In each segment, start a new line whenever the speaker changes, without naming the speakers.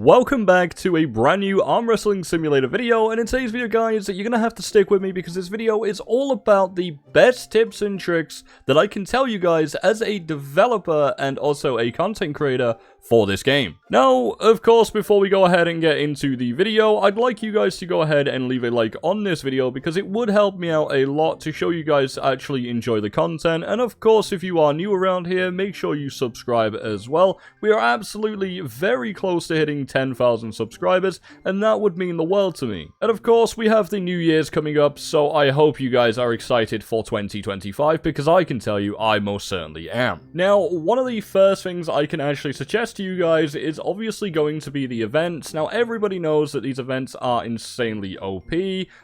Welcome back to a brand new Arm Wrestling Simulator video, and in today's video guys, you're gonna have to stick with me because this video is all about the best tips and tricks that I can tell you guys as a developer and also a content creator for this game. Now, of course, before we go ahead and get into the video, I'd like you guys to go ahead and leave a like on this video because it would help me out a lot to show you guys actually enjoy the content. And of course, if you are new around here, make sure you subscribe as well. We are absolutely very close to hitting 10,000 subscribers, and that would mean the world to me. And of course, we have the New Year's coming up, so I hope you guys are excited for 2025 because I can tell you I most certainly am. Now, one of the first things I can actually suggest to you guys is obviously going to be the events. Now, everybody knows that these events are insanely OP,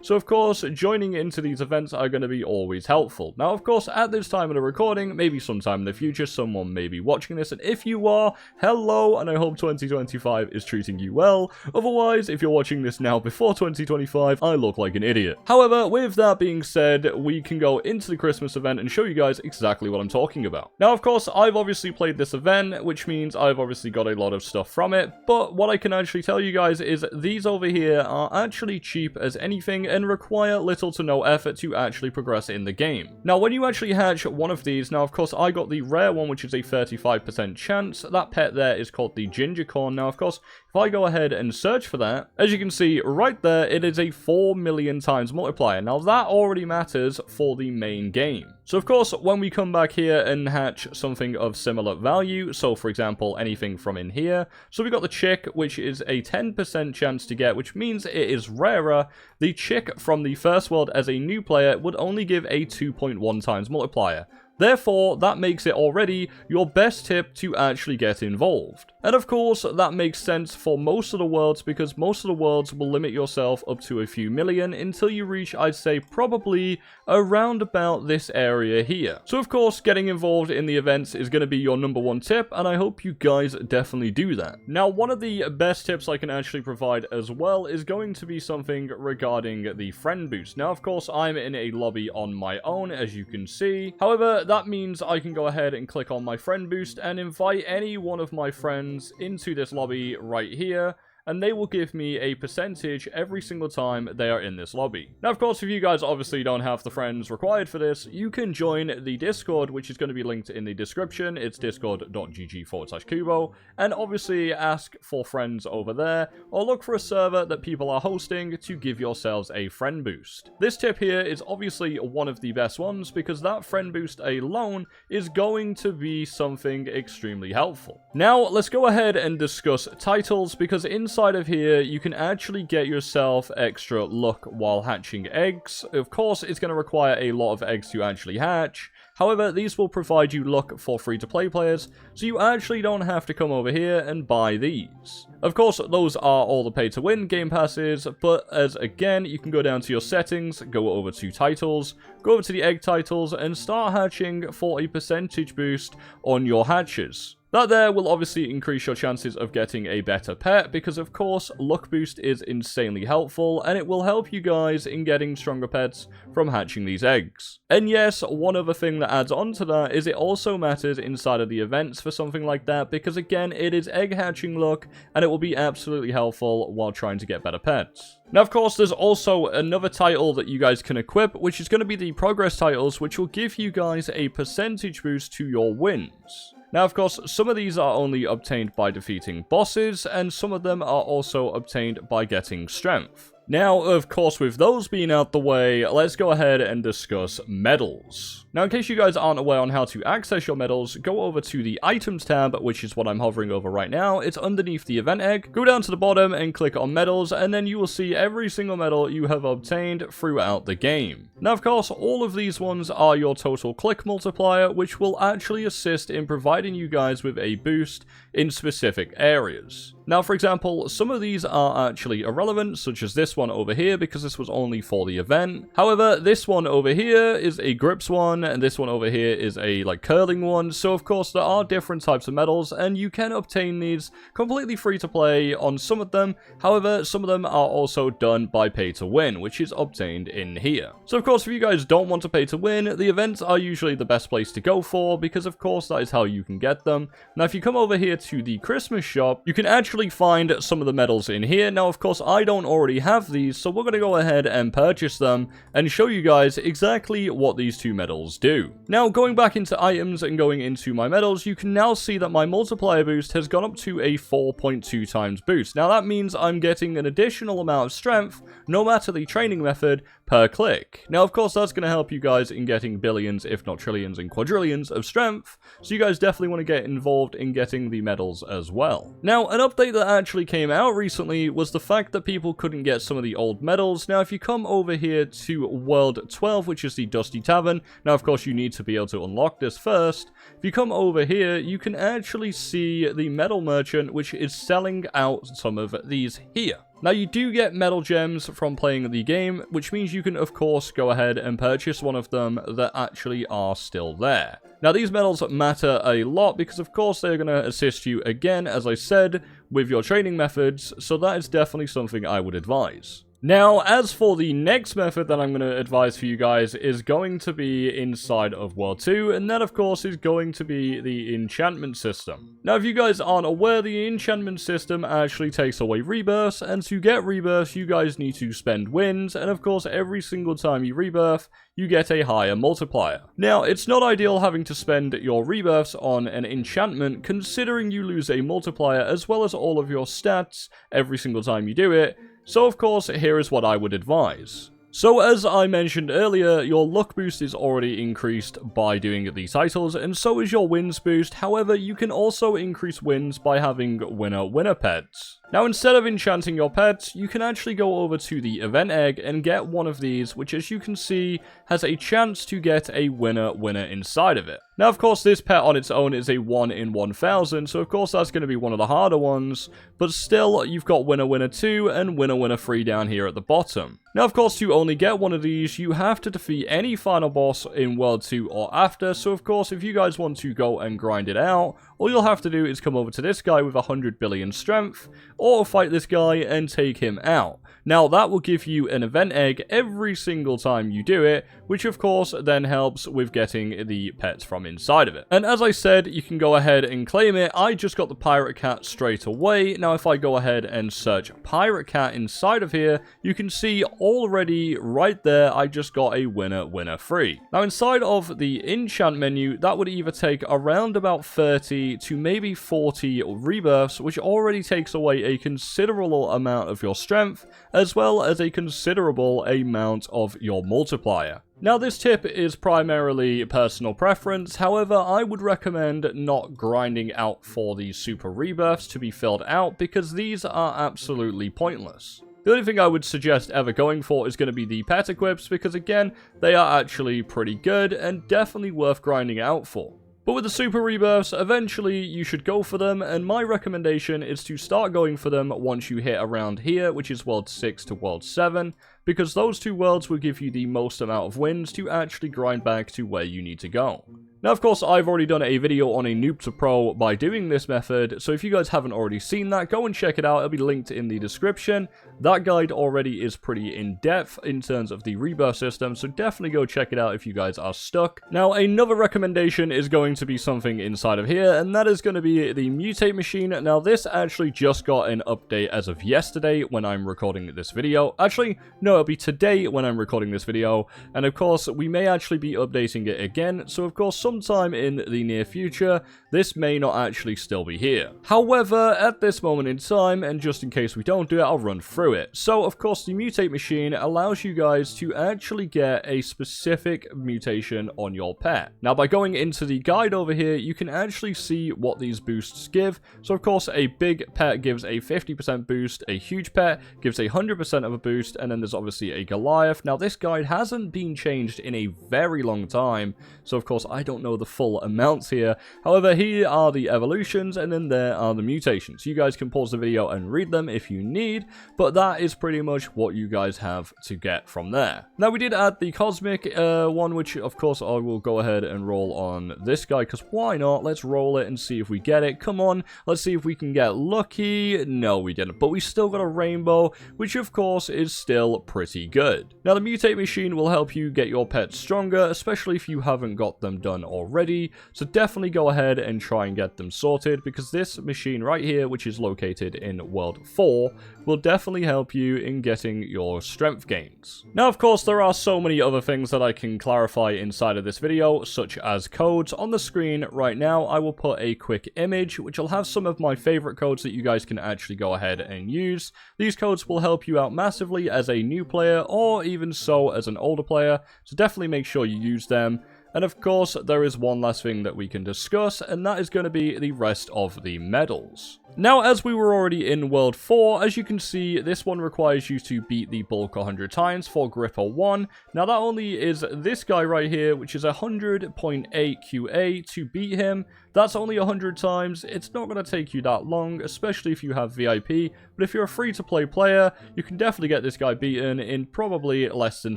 so of course, joining into these events are going to be always helpful. Now, of course, at this time of the recording, maybe sometime in the future, someone may be watching this, and if you are, hello, and I hope 2025 is treating you well. Otherwise, if you're watching this now before 2025, I look like an idiot. However, with that being said, we can go into the Christmas event and show you guys exactly what I'm talking about. Now, of course, I've obviously played this event, which means I've obviously got a lot of stuff from it, but what I can actually tell you guys is these over here are actually cheap as anything and require little to no effort to actually progress in the game. Now, when you actually hatch one of these, now of course I got the rare one, which is a 35% chance. That pet there is called the ginger corn. Now, of course, if I go ahead and search for that, as you can see right there, it is a 4 million times multiplier. Now, that already matters for the main game. So, of course, when we come back here and hatch something of similar value, so for example, anything from in here, so we got the chick, which is a 10% chance to get, which means it is rarer. The chick from the first world as a new player would only give a 2.1 times multiplier. Therefore, that makes it already your best tip to actually get involved. And of course, that makes sense for most of the worlds because most of the worlds will limit yourself up to a few million until you reach, I'd say, probably around about this area here. So of course, getting involved in the events is going to be your #1 tip, and I hope you guys definitely do that. Now, one of the best tips I can actually provide as well is going to be something regarding the friend boost. Now, of course, I'm in a lobby on my own, as you can see. However, that means I can go ahead and click on my friend boost and invite any one of my friends into this lobby right here, and they will give me a percentage every single time they are in this lobby. Now, of course, if you guys obviously don't have the friends required for this, you can join the Discord, which is going to be linked in the description. It's discord.gg/Kubo, and obviously ask for friends over there, or look for a server that people are hosting to give yourselves a friend boost. This tip here is obviously one of the best ones because that friend boost alone is going to be something extremely helpful. Now, let's go ahead and discuss titles because inside of here, you can actually get yourself extra luck while hatching eggs. Of course, it's going to require a lot of eggs to actually hatch. However, these will provide you luck for free-to-play players, so you actually don't have to come over here and buy these. Of course, those are all the pay-to-win game passes, but as again, you can go down to your settings, go over to titles, go over to the egg titles, and start hatching for a percentage boost on your hatches. That there will obviously increase your chances of getting a better pet because, of course, luck boost is insanely helpful and it will help you guys in getting stronger pets from hatching these eggs. And yes, one other thing that adds on to that is it also matters inside of the events for something like that because, again, it is egg hatching luck and it will be absolutely helpful while trying to get better pets. Now, of course, there's also another title that you guys can equip, which is going to be the progress titles, which will give you guys a percentage boost to your wins. Now, of course, some of these are only obtained by defeating bosses, and some of them are also obtained by getting strength. Now, of course, with those being out the way, let's go ahead and discuss medals. Now, in case you guys aren't aware on how to access your medals, go over to the items tab, which is what I'm hovering over right now. It's underneath the event egg. Go down to the bottom and click on medals, and then you will see every single medal you have obtained throughout the game. Now, of course, all of these ones are your total click multiplier, which will actually assist in providing you guys with a boost in specific areas. Now, for example, some of these are actually irrelevant, such as this one over here, because this was only for the event. However, this one over here is a grips one, and this one over here is a curling one. So, of course, there are different types of medals, and you can obtain these completely free to play on some of them. However, some of them are also done by pay to win, which is obtained in here. So, of course, if you guys don't want to pay to win, the events are usually the best place to go for, because, of course, that is how you can get them. Now, if you come over here to the Christmas shop, you can actually actually find some of the medals in here. Now, of course, I don't already have these, so we're going to go ahead and purchase them and show you guys exactly what these two medals do. Now, going back into items and going into my medals, you can now see that my multiplier boost has gone up to a 4.2 times boost. Now, that means I'm getting an additional amount of strength, no matter the training method, per click. Now, of course, that's going to help you guys in getting billions, if not trillions and quadrillions of strength, so you guys definitely want to get involved in getting the medals as well. Now, an update that actually came out recently was the fact that people couldn't get some of the old medals. Now, if you come over here to World 12, which is the Dusty Tavern, now, of course, you need to be able to unlock this first. If you come over here, you can actually see the medal merchant, which is selling out some of these here. Now, you do get medal gems from playing the game, which means you can, of course, go ahead and purchase one of them that actually are still there. Now, these medals matter a lot because, of course, they're going to assist you, again, as I said, with your training methods, so that is definitely something I would advise. Now, as for the next method that I'm going to advise for you guys is going to be inside of World 2, and that, of course, is going to be the enchantment system. Now, if you guys aren't aware, the enchantment system actually takes away rebirths, and to get rebirths, you guys need to spend wins, and of course, every single time you rebirth, you get a higher multiplier. Now, it's not ideal having to spend your rebirths on an enchantment, considering you lose a multiplier as well as all of your stats every single time you do it. So, of course, here is what I would advise. So, as I mentioned earlier, your luck boost is already increased by doing the titles, and so is your wins boost. However, you can also increase wins by having winner pets. Now, instead of enchanting your pets, you can actually go over to the event egg and get one of these, which, as you can see, has a chance to get a winner inside of it. Now, of course, this pet on its own is a 1 in 1,000, so of course that's going to be one of the harder ones, but still, you've got winner 2 and winner 3 down here at the bottom. Now, of course, to only get one of these, you have to defeat any final boss in World 2 or after, so of course, if you guys want to go and grind it out, all you'll have to do is come over to this guy with 100 billion strength, or fight this guy and take him out. Now, that will give you an event egg every single time you do it, which of course then helps with getting the pets from inside of it. And as I said, you can go ahead and claim it. I just got the pirate cat straight away. Now, if I go ahead and search pirate cat inside of here, you can see already right there, I just got a winner 3. Now, inside of the enchant menu, that would either take around about 30 to maybe 40 rebirths, which already takes away a considerable amount of your strength, as well as a considerable amount of your multiplier. Now, this tip is primarily personal preference. However, I would recommend not grinding out for the super rebirths to be filled out, because these are absolutely pointless. The only thing I would suggest ever going for is going to be the pet equips, because again, they are actually pretty good and definitely worth grinding out for. But with the super rebirths, eventually you should go for them, and my recommendation is to start going for them once you hit around here, which is World 6 to World 7, because those two worlds will give you the most amount of wins to actually grind back to where you need to go. Now, of course, I've already done a video on a noob to pro by doing this method, so if you guys haven't already seen that, go and check it out. It'll be linked in the description. That guide already is pretty in-depth in terms of the rebirth system, so definitely go check it out if you guys are stuck. Now, another recommendation is going to be something inside of here, and that is going to be the mutate machine. Now, this actually just got an update as of yesterday when I'm recording this video. Actually, no, it'll be today when I'm recording this video, and of course, we may actually be updating it again, so of course, sometime in the near future, this may not actually still be here. However, at this moment in time, and just in case we don't do it, I'll run through it. So, of course, the mutate machine allows you guys to actually get a specific mutation on your pet. Now, by going into the guide over here, you can actually see what these boosts give. So, of course, a big pet gives a 50% boost, a huge pet gives a 100% of a boost, and then there's obviously a Goliath. Now, this guide hasn't been changed in a very long time, so, of course, I don't know the full amounts here. However, here are the evolutions, and then there are the mutations. You guys can pause the video and read them if you need, but that is pretty much what you guys have to get from there. Now, we did add the cosmic one, which of course I will go ahead and roll on this guy, because why not? Let's roll it and see if we get it. Come on, let's see if we can get lucky. No, we didn't, but we still got a rainbow, which of course is still pretty good. Now the mutate machine will help you get your pets stronger, especially if you haven't got them done already, so definitely go ahead and try and get them sorted, because this machine right here, which is located in World 4, will definitely help you in getting your strength gains. Now of course there are so many other things that I can clarify inside of this video, such as codes. On the screen right now I will put a quick image which will have some of my favorite codes that you guys can actually go ahead and use. These codes will help you out massively as a new player, or even so as an older player, so definitely make sure you use them. And of course, there is one last thing that we can discuss, and that is going to be the rest of the medals. Now, as we were already in World 4, as you can see, this one requires you to beat the bulk 100 times for Gripper 1. Now, that only is this guy right here, which is 100.8 QA to beat him. That's only 100 times. It's not going to take you that long, especially if you have VIP. But if you're a free-to-play player, you can definitely get this guy beaten in probably less than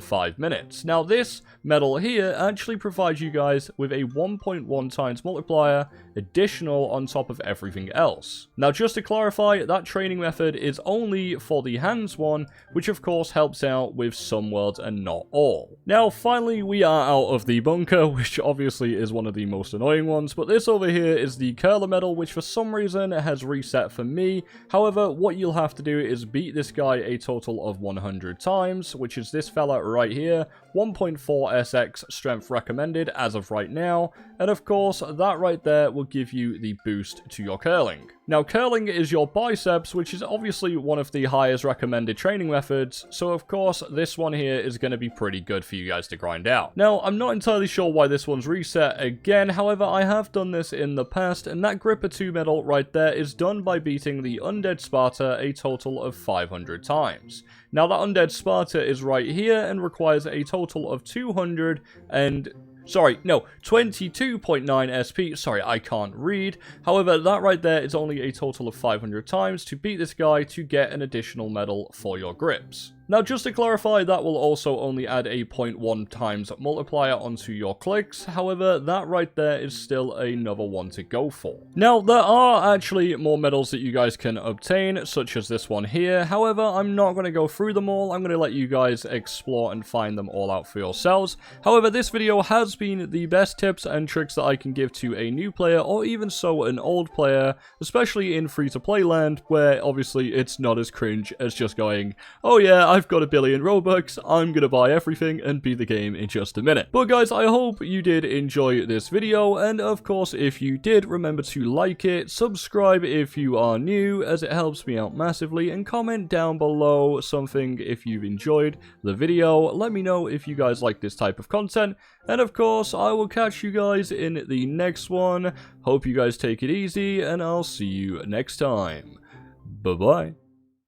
5 minutes. Now, this medal here actually provides you guys with a 1.1 times multiplier additional on top of everything else. Now, just to clarify, that training method is only for the hands one, which of course helps out with some worlds and not all. Now, finally, we are out of the bunker, which obviously is one of the most annoying ones, but this over here is the curler medal, which for some reason has reset for me. However, what you'll have to do is beat this guy a total of 100 times, which is this fella right here, 1.4 SX strength recommended as of right now, and of course, that right there will give you the boost to your curling. Now, curling is your biceps, which is obviously one of the highest recommended training methods, so of course, this one here is going to be pretty good for you guys to grind out. Now, I'm not entirely sure why this one's reset again, however, I have done this in the past, and that Gripper 2 medal right there is done by beating the Undead Sparta a total of 500 times. Now, that Undead Sparta is right here and requires a total of 22.9 SP. Sorry, I can't read. However, that right there is only a total of 500 times to beat this guy to get an additional medal for your grips. Now, just to clarify, that will also only add a 0.1 times multiplier onto your clicks. However, that right there is still another one to go for. Now, there are actually more medals that you guys can obtain, such as this one here. However, I'm not going to go through them all. I'm going to let you guys explore and find them all out for yourselves. However, this video has been the best tips and tricks that I can give to a new player, or even so an old player, especially in free-to-play land, where obviously it's not as cringe as just going, oh yeah, I've got a billion Robux, I'm gonna buy everything and beat the game in just a minute. But guys, I hope you did enjoy this video, and of course, if you did, remember to like it, subscribe if you are new, as it helps me out massively, and comment down below something if you've enjoyed the video. Let me know if you guys like this type of content, and of course, I will catch you guys in the next one. Hope you guys take it easy, and I'll see you next time. Bye-bye.